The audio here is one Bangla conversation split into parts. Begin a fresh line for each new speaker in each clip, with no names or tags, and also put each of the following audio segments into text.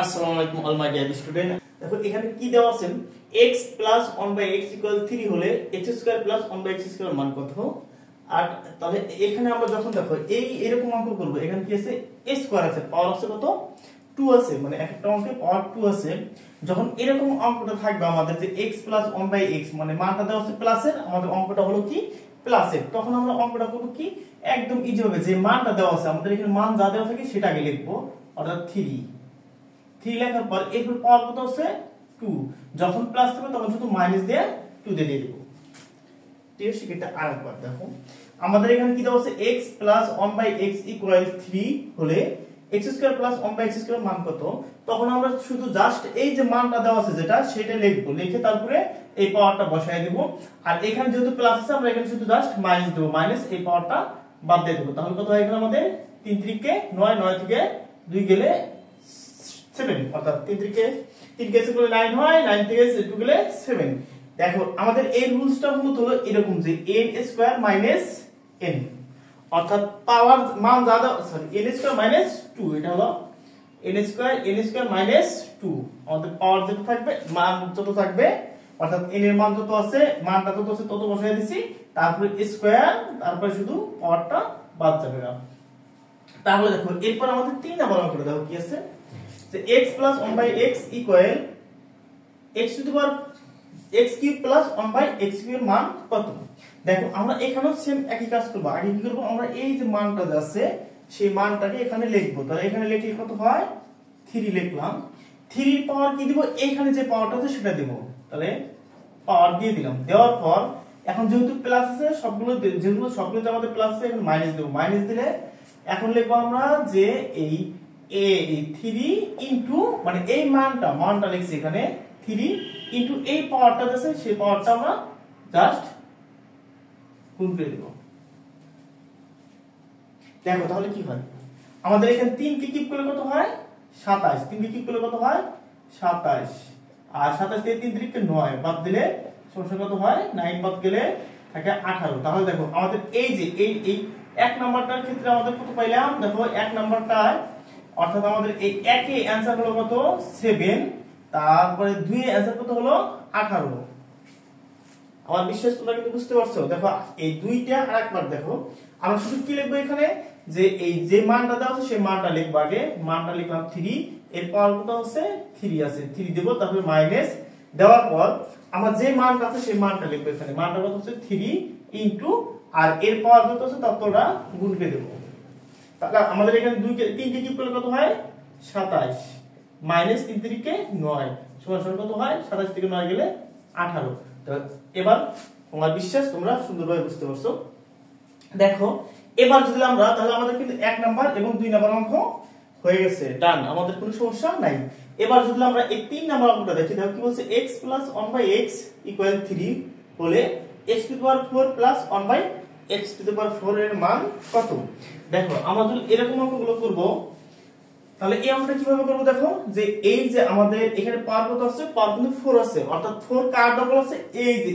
আসসালামু আলাইকুম অল মাই ডিয়ার স্টুডেন্ট। দেখো এখানে কি দেওয়া আছে, x + 1/x = 3 হলে x² + 1/x² মান কত। আর তাহলে এখানে আমরা যখন দেখো এরকম অঙ্ক করব, এখানে কি আছে a স্কয়ার আছে, পাওয়ার আছে কত 2 আছে, মানে একটা অঙ্কে পাওয়ার 2 আছে। যখন এরকম অঙ্কটা থাকবে আমাদের যে x + 1/x মানে মানটা দেওয়া আছে প্লাসের, আমাদের অঙ্কটা হলো কি প্লাসের, তখন আমরা অঙ্কটা করব কি একদম ইজি হবে। যে মানটা দেওয়া আছে আমাদের এখানে মান যা দেওয়া থাকে সেটা আগে লিখবো, অর্থাৎ 3 লেখার পর এরপর পাওয়ার কত আছে 2, যখন প্লাস থাকবে তখন শুধু মাইনাস দিয়ে 2 দিয়ে দেব। ঠিক আছে, এটা আরেকবার দেখো আমাদের এখানে কি দেওয়া আছে x + 1/x = 3 হলে x² + 1/x² মান কত। তখন আমরা শুধু জাস্ট এই যে মানটা দেওয়া আছে যেটা সেটা লিখবো, লিখে তারপরে এই পাওয়ারটা বসায় দেব। আর এখানে যেহেতু প্লাস আছে আমরা এখানে শুধু জাস্ট মাইনাস দেব, মাইনাস এই পাওয়ারটা বাদ দিয়ে দেব। তাহলে কত হয় এখানে আমাদের 3 3 কে 9, 9 থেকে 2 গেলে 7, অর্থাৎ 3 থেকে 3 কেসে করে 9 হয়, 9 থেকে 2 গেলে 7। দেখো আমাদের এই রুলসটা মূলত হলো এরকম যে n² - n, অর্থাৎ পাওয়ার মান যা সরি n² - 2, এটা হলো n² - 2, আমাদের পাওয়ার যত থাকবে মান যত থাকবে, অর্থাৎ n এর মান যত আছে মানটা যত আছে তত বসায় দিছি, তারপরে স্কয়ার, তারপরে শুধু পাওয়ারটা বাদ যাবে না। তাহলে দেখো এরপর আমাদের 3 নাম্বার অঙ্কটা দেখো কি আছে যে x + 1/x = x³ + 1/x³ এর মান কত। দেখো আমরা এখানেও সেম একই কাজ করব। আগে কি করব, আমরা এই যে মানটা আছে সেই মানটাকে এখানে লিখব। তাহলে এখানে লিখলে কত হয় 3 লিখলাম, 3 এর পাওয়ার কি দিব, এইখানে যে পাওয়ারটা আছে সেটা দেব। তাহলে পাওয়ার দিয়ে দিলাম, দেওয়ার পর এখন যেহেতু প্লাস আছে সবগুলোতে আমাদের প্লাস আছে, এখন মাইনাস দেব। মাইনাস দিলে এখন লিখব আমরা যে এই 3 ইনটু মানে এই মানটা লিখছি এখানে 3 ইনটু এই পাওয়ারটা আছে সেই পাওয়ারটা আমরা জাস্ট গুণ করে দেব। দেখো তাহলে কি হয়, আমাদের এখানে 3 কে কিপ করলে কত হয় 27, 3 কে কিপ করলে কত হয় 27, আর 27 থেকে 3 3 কে 9 বাদ দিলে সমস্যা কত হয় 9 বাদ গেলে থাকে 18। তাহলে দেখো আমাদের এই যে এই এক নাম্বারটার ক্ষেত্রে আমাদের কত পাইলাম, দেখো এক নাম্বারটায় অর্থাৎ আমাদের এই একে অ্যানসার হলো কত 7, তারপরে 2 এর অ্যানসার কত হলো 18। আমার বিশ্বাস তোমরা কিন্তু বুঝতে পারছো। দেখো এই দুইটা আরেকবার দেখো, আমরা শুধু কি লিখবো এখানে যে এই যে মানটা দেওয়া আছে সেই মানটা লিখবো। আগে মানটা লিখলাম 3, এর পাওয়ার কত আছে 3 আছে, 3 দেব, তারপরে মাইনাস দেওয়ার পর আমরা যে মানটা আছে সেই মানটা লিখবো। এখানে মানটা কত হচ্ছে 3 ইনটু আর এর পাওয়ার কত আছে ততটা গুণ করে দেব। তাহলে আমাদের এখানে 3 কে কিপ করলে কত হয় 27, মাইনাস 3 3 কে 9 সমান কত হয় 27 থেকে 9 গেলে 18। তো এবার তোমার বিশ্বাস তোমরা সুন্দরভাবে বুঝতে পারছো। দেখো এবার যদি আমরা তাহলে আমাদের কিন্তু 1 নাম্বার এবং 2 নাম্বার অঙ্ক হয়ে গেছে, ডান, আমাদের কোনো সমস্যা নাই। এবার যদি আমরা এই 3 নাম্বার অঙ্কটা দেখি, দেখো কি বলছে x + 1/x = 3 হলে x⁴ + 1/x⁴ এর মান কত। দেখো আমরা যদি এরকম অঙ্কগুলো করব তাহলে এই অঙ্কটা কিভাবে করব, দেখো যে এই যে আমাদের এখানে পাওয়ার কত আছে, পাওয়ার কিন্তু 4 আছে, অর্থাৎ 4 কার ডবল আছে, এই যে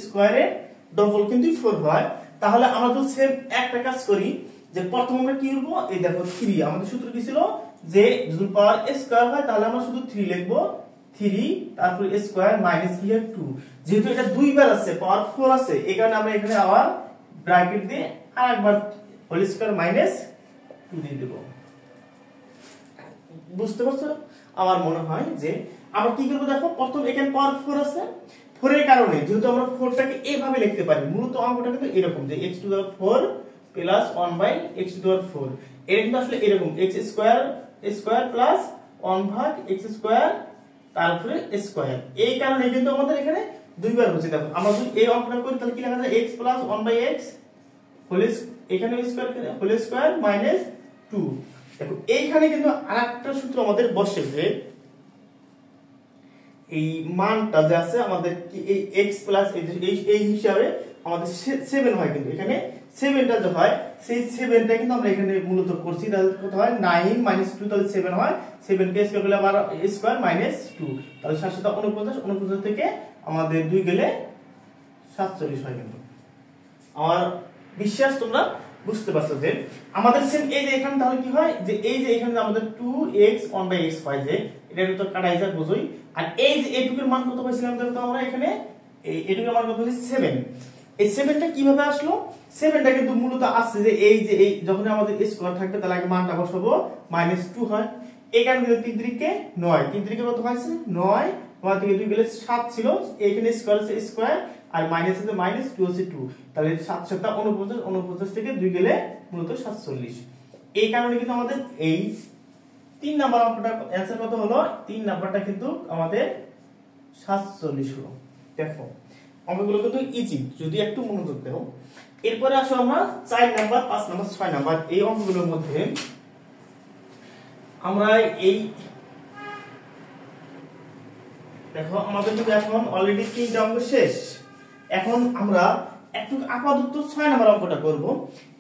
x² এর ডবল কিন্তু 4 হয়। তাহলে আমরা যদি সেম একটা কাজ করি যে প্রথম আমরা কি করব, এই দেখো 3, আমাদের সূত্র কি ছিল যে যদি পাওয়ার স্কয়ার হয় তাহলে আমরা শুধু 3 লিখব, 3 তারপর স্কয়ার মাইনাস কি 2, যেহেতু এটা দুইবার আছে পাওয়ার 4 আছে এই কারণে আমরা এখানে আবার ব্র্যাকেট দিয়ে আরেকবার হোল স্কয়ার মাইনাস 2 দিয়ে দেব। বুঝতে পারছো? আমার মনে হয় যে আমরা কি করব, দেখো প্রথম এখানে পাওয়ার 4 আছে, 4 এর কারণে যেহেতু আমরা 4টাকে এইভাবে লিখতে পারি, মূলত অঙ্কটা কিন্তু এরকম যে x⁴ + 1/x⁴, এটা কিন্তু আসলে এরকম x² + 1/x², তারপরে স্কয়ার, এই কারণে কিন্তু আমাদের এখানে দুইবার হচ্ছে। দেখো আমরা যদি এই অঙ্কটা করি তাহলে কি লেখা যায় x + 1/x এখানে স্কয়ার মাইনাস 2। দেখো এইখানে কিন্তু আরেকটা সূত্র আমাদের বসে যে এই মানটা যে আছে আমাদের কি এই x প্লাস এই হিসাবে আমাদের 7 হয়, কিন্তু এখানে 7টা যে হয় সেই 7টা কিন্তু আমরা এখানে মূলত করছি। তাহলে কত হয় 9 - 2, তাহলে 7 হয়, 7 কে স্কয়ার করলে আবার স্কয়ার মাইনাস 2, তাহলে 7 7 49, 49 থেকে আমাদের 2 গেলে 47 হয়। কিন্তু আমার বিশ্বাস তোমরা বুঝতে পারছো যে আমাদের সেম এই যে এখানে তাহলে কি হয় যে এই যে এখানে আমাদের 2x 1/x হয়, যে এটা তো কাটাই যায় বুঝই। আর এই যে এইটুকুর মান কত পাইছিলাম দেখো আমরা এখানে, এইটুকুর মান কত হচ্ছে 7। এই 7টা কিভাবে আসলো? 7টা কিন্তু মূলত আসছে যে এই যখন আমাদের স্কয়ার থাকবে তাহলে আগে মানটা বসাবো -2 হয়। এই কারণে কিন্তু 3 3 9, 3 3 কত হয়েছে 9, 9 থেকে 2 গেলে 7 ছিল, এইখানে স্কয়ার আছে স্কয়ার আর মাইনাস আছে মাইনাস, 2 আছে 2, তাহলে 7 7 49, 49 থেকে 2 গেলে মূলত 47। এই কারণে কিন্তু আমাদের এই 3 নাম্বার অঙ্কটা অ্যানসার কত হলো? 3 নাম্বারটা কিন্তু আমাদের 47 হলো। দেখো অঙ্কগুলো কিন্তু ইজি, যদি একটু মনোযোগ দাও। এরপরে আসো আমরা 4 নাম্বার, 5 নাম্বার, 6 নাম্বার এই অঙ্কগুলোর মধ্যে আমরা এই দেখো আমাদের কিন্তু এখন অলরেডি 3টা অঙ্ক শেষ। এখন আমরা একটু আপাতত 6 নাম্বার অঙ্কটা করব।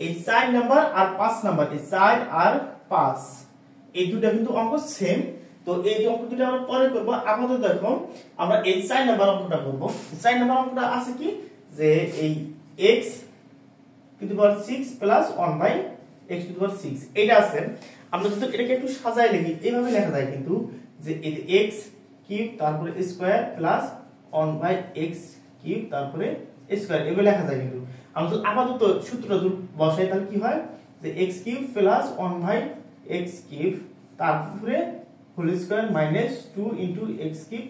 এই 4 নাম্বার আর 5 নাম্বার, এই 4 আর 5 এই দুটো কিন্তু অঙ্ক সেম, তো এই অঙ্ক দুটো আমরা পরে করব। আপাতত দেখো আমরা এই 4 নাম্বার অঙ্কটা করব। 4 নাম্বার অঙ্কটা আছে কি যে এই x to the power 6 plus 1/x to the power 6 এটা আছে। আমরা যদি এটাকে একটু সাজায় লিখি এইভাবে লেখা যায় কিন্তু যে এই x কিউব তারপরে স্কয়ার প্লাস 1/x কিউব তারপরে স্কয়ার এভাবে লেখা যায়। কিন্তু আমরা যদি আপাতত সূত্রটা বসাই তাহলে কি হয় যে x cube plus 1/x cube তারপরে whole square minus 2 into x cube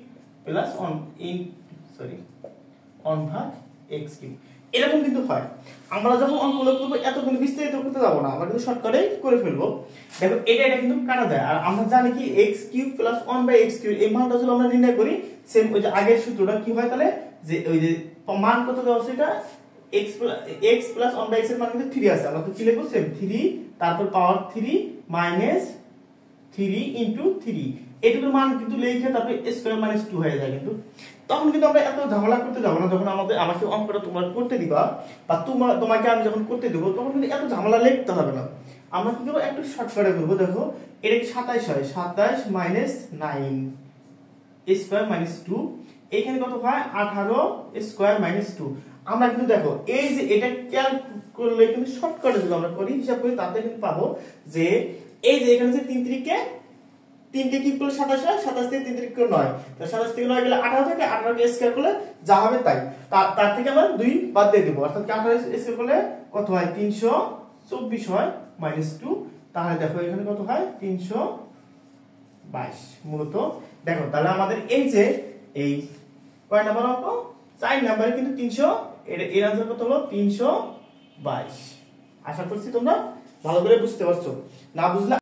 plus 1/x cube এরকম কিন্তু হয়। আমরা যখন অঙ্কগুলো করব এত কিন্তু বিস্তারিত করতে যাব না, আমরা কিন্তু শর্টকাটে করে ফেলবো। দেখো এটা কিন্তু কাটা যায়। আর আমরা জানি কি x cube plus 1/x cube এই মানটা যদি আমরা নির্ণয় করি সেম ওই যে আগের সূত্রটা কি হয় তাহলে যে ওই যে মান কত দেওয়া আছে এটা x প্লাস 1/x এর মান কিন্তু 3 আছে, আমরা তো কি লিখব সেম 3 তারপর পাওয়ার 3 মাইনাস 3 ইনটু 3 এটুকুর মান কিন্তু লিখে তারপরে স্কয়ার মাইনাস 2 হয়ে যায়। কিন্তু তখন কিন্তু আমরা এত ঝামেলা করতে যাব না। যখন আমাকে অঙ্কটা তোমরা করতে দিবা বা তোমাকে আমি যখন করতে দেব তখন কিন্তু এত ঝামেলা লিখতে হবে না। আমরা কি করব একটু শর্টকাটে করব। দেখো এটা কি 27 হয়, 27 মাইনাস 9 স্কয়ার মাইনাস 2 এখানে কত হয় 18 স্কয়ার মাইনাস 2। আমরা কিন্তু দেখো এই যে এটা ক্যালকুলেট করলে কিন্তু শর্টকাটে যদি আমরা করি হিসাব করি তাতে কিন্তু পাবো যে এই যে এখানে যে 3 কে কি করলে 27 হয়, 27 থেকে 3 থেকে 9, তো 27 থেকে 9 গেলে 18 থেকে 18 কে স্কয়ার করলে যা হবে তাই, তার থেকে আমরা 2 বাদ দিয়ে দেব, অর্থাৎ 18 স্কয়ার করলে কত হয় 324 হয় মাইনাস 2। তাহলে দেখো এখানে কত হয় 322 মূলত। দেখো তাহলে আমাদের এই যে এই কয় নাম্বার অঙ্ক 4 নাম্বারে কিন্তু 300 এর आंसर কত হলো 322। আশা করছি তোমরা ভালো করে বুঝতে পারছো। না বুঝলে